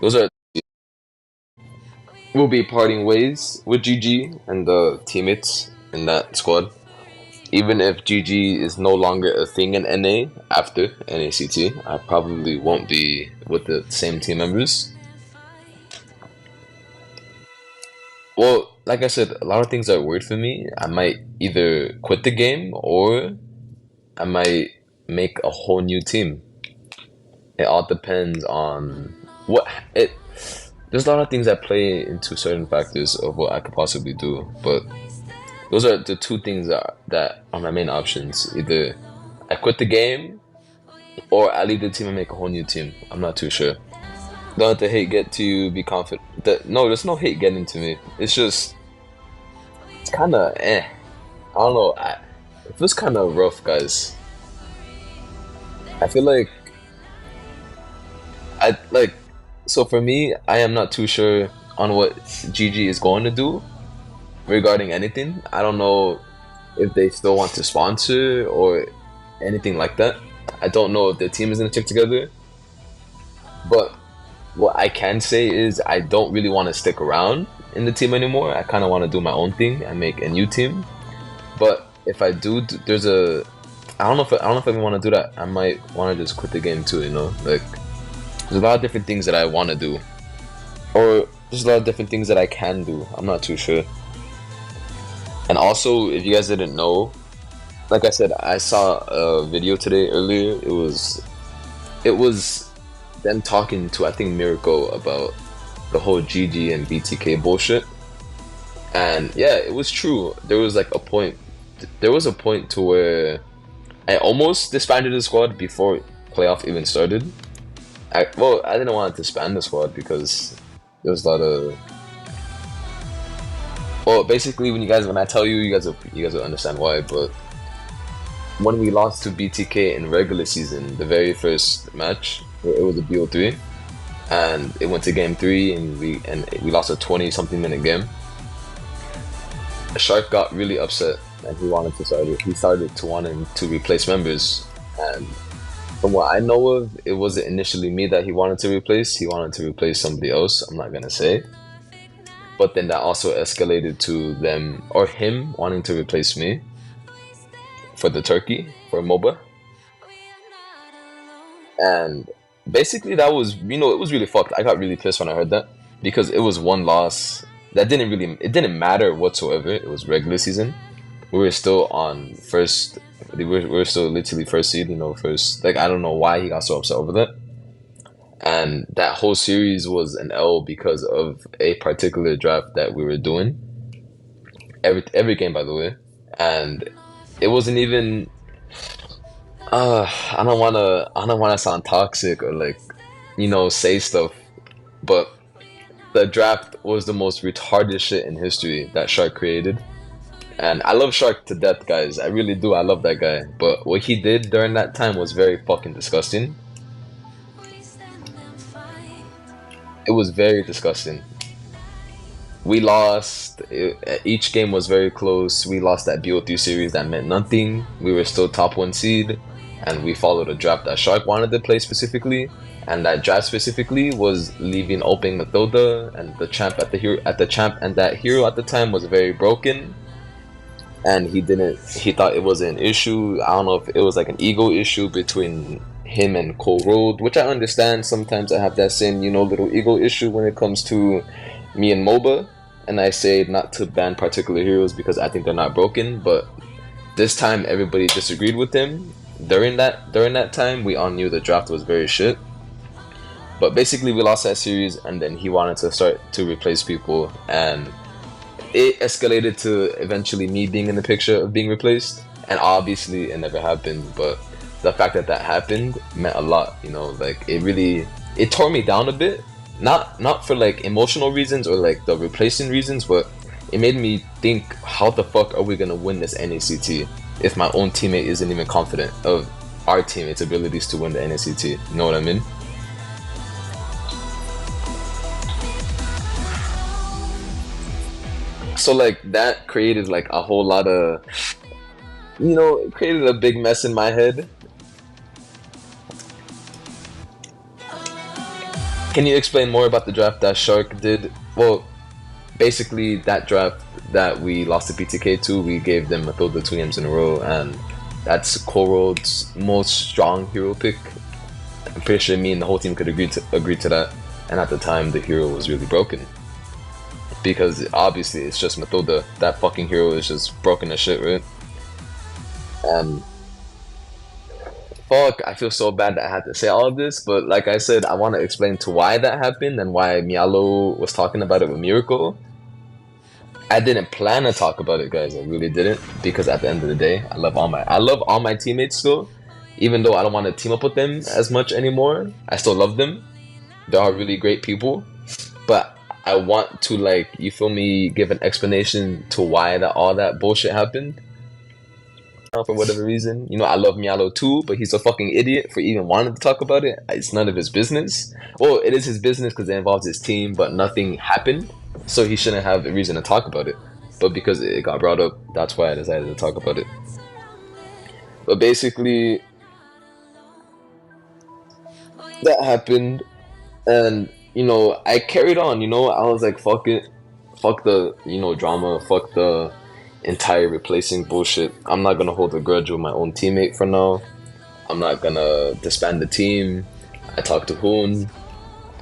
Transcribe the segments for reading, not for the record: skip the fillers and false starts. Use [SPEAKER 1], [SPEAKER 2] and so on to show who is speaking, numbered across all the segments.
[SPEAKER 1] those are we'll be parting ways with GG and the teammates in that squad. Even if GG is no longer a thing in NA after NACT, I probably won't be with the same team members. Well, like I said, a lot of things are weird for me. I might either quit the game or I might make a whole new team. It all depends on what it. There's a lot of things that play into certain factors of what I could possibly do, but those are the two things that are my main options. Either I quit the game or I leave the team and make a whole new team. I'm not too sure. Don't let the hate get to you. Be confident. No, there's no hate getting to me. It's just it's kind of eh. I don't know. It feels kind of rough, guys. I feel like I like. So for me, I am not too sure on what GG is going to do regarding anything. I don't know if they still want to sponsor or anything like that. I don't know if the team is gonna stick together. But what I can say is I don't really want to stick around in the team anymore. I kind of want to do my own thing and make a new team. But if I do, there's a I don't know if I even want to do that. I might want to just quit the game too. You know, like there's a lot of different things that I want to do, or there's a lot of different things that I can do. I'm not too sure. And also, if you guys didn't know, like I said, I saw a video today earlier. It was them talking to I think Miracle about the whole GG and BTK bullshit. And yeah, it was true. There was like a point. There was a point to where I almost disbanded the squad before playoff even started. I didn't want to disband the squad because there was a lot of. Well, basically, when I tell you, you guys will understand why. But when we lost to BTK in regular season, the very first match, it was a BO3, and it went to game three, and we lost a 20 something minute game. Shark got really upset, and he started to wanting to replace members. And from what I know of, it wasn't initially me that he wanted to replace. He wanted to replace somebody else. I'm not gonna say. But then that also escalated to them or him wanting to replace me for the turkey for MOBA. And basically that was it was really fucked. I got really pissed when I heard that because it was one loss that it didn't matter whatsoever. It was regular season. We were still on first. We were still literally first seed. First. Like I don't know why he got so upset over that. And that whole series was an L because of a particular draft that we were doing. Every game, by the way, and it wasn't even. I don't wanna sound toxic or like, say stuff, but the draft was the most retarded shit in history that Shark created. And I love Shark to death, guys. I really do. I love that guy. But what he did during that time was very fucking disgusting. It was very disgusting. We lost. Each game was very close. We lost that BO3 series that meant nothing. We were still top one seed, and we followed a draft that Shark wanted to play specifically. And that draft specifically was leaving open Matilda and the champ and that hero at the time was very broken. And he thought it was an issue. I don't know if it was like an ego issue between him and Cole Road, which I understand. Sometimes I have that same, little ego issue when it comes to me and MOBA. And I say not to ban particular heroes because I think they're not broken, but this time everybody disagreed with him. During that time, we all knew the draft was very shit. But basically, we lost that series, and then he wanted to start to replace people, and it escalated to eventually me being in the picture of being replaced. And obviously, it never happened. But the fact that happened meant a lot. Like it tore me down a bit. Not for like emotional reasons or like the replacing reasons, but it made me think, how the fuck are we gonna win this NACT if my own teammate isn't even confident of our teammates' abilities to win the NACT? You know what I mean? So like that created like a whole lot of, it created a big mess in my head. Can you explain more about the draft that Shark did? Well, basically that draft that we lost to PTK to, we gave them Mathilda 2 games in a row, and that's Coral's most strong hero pick. I'm pretty sure me and the whole team could agree to that. And at the time, the hero was really broken because obviously it's just Mathilda. That fucking hero is just broken as shit, right? And fuck, I feel so bad that I had to say all of this, but like I said, I want to explain to why that happened and why Mialo was talking about it with Miracle. I didn't plan to talk about it, guys. I really didn't, because at the end of the day, I love all my teammates still, even though I don't want to team up with them as much anymore. I still love them. They are really great people, but I want to, like, you feel me, give an explanation to why that all that bullshit happened. For whatever reason, you know, I love Mialo too, but he's a fucking idiot for even wanting to talk about it. It's none of his business. Well, it is his business because it involves his team, but nothing happened, so he shouldn't have a reason to talk about it. But because it got brought up, that's why I decided to talk about it. But basically, that happened, and you know, I carried on. You know, I was like, fuck it, fuck the, you know, drama, fuck the entire replacing bullshit. I'm not gonna hold a grudge with my own teammate for now. I'm not gonna disband the team. I talked to Hoon.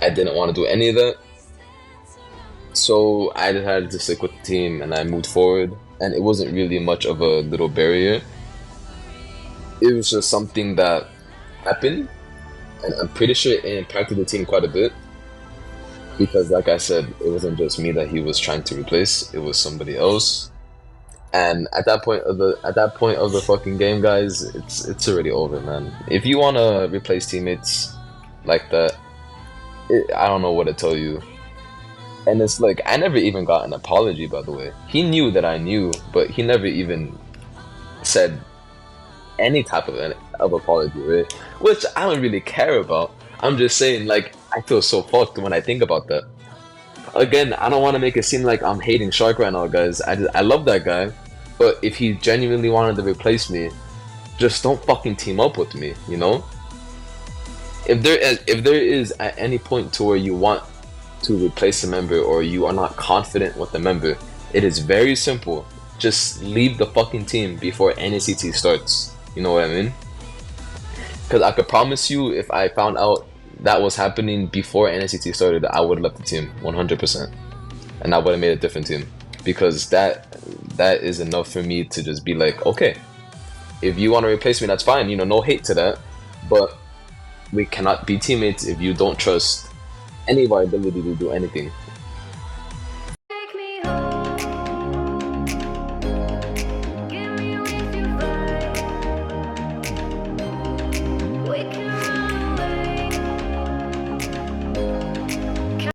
[SPEAKER 1] I didn't want to do any of that. So I decided to stick with the team and I moved forward. And it wasn't really much of a little barrier. It was just something that happened. And I'm pretty sure it impacted the team quite a bit. Because like I said, it wasn't just me that he was trying to replace. It was somebody else. And at that point of the fucking game, guys, it's already over, man. If you wanna replace teammates like that, I don't know what to tell you. And it's like, I never even got an apology, by the way. He knew that I knew, but he never even said any type of apology, right? Which I don't really care about. I'm just saying, like, I feel so fucked when I think about that. Again, I don't want to make it seem like I'm hating Shark right now, guys. I love that guy, but if he genuinely wanted to replace me, just don't fucking team up with me, you know? If there is at any point to where you want to replace a member or you are not confident with the member, it is very simple. Just leave the fucking team before NACT starts. You know what I mean? Because I could promise you, if I found out that was happening before NACT started, I would have left the team 100%, and I would have made a different team, because that is enough for me to just be like, okay, if you want to replace me, that's fine. You know, no hate to that, but we cannot be teammates if you don't trust any of our ability to do anything.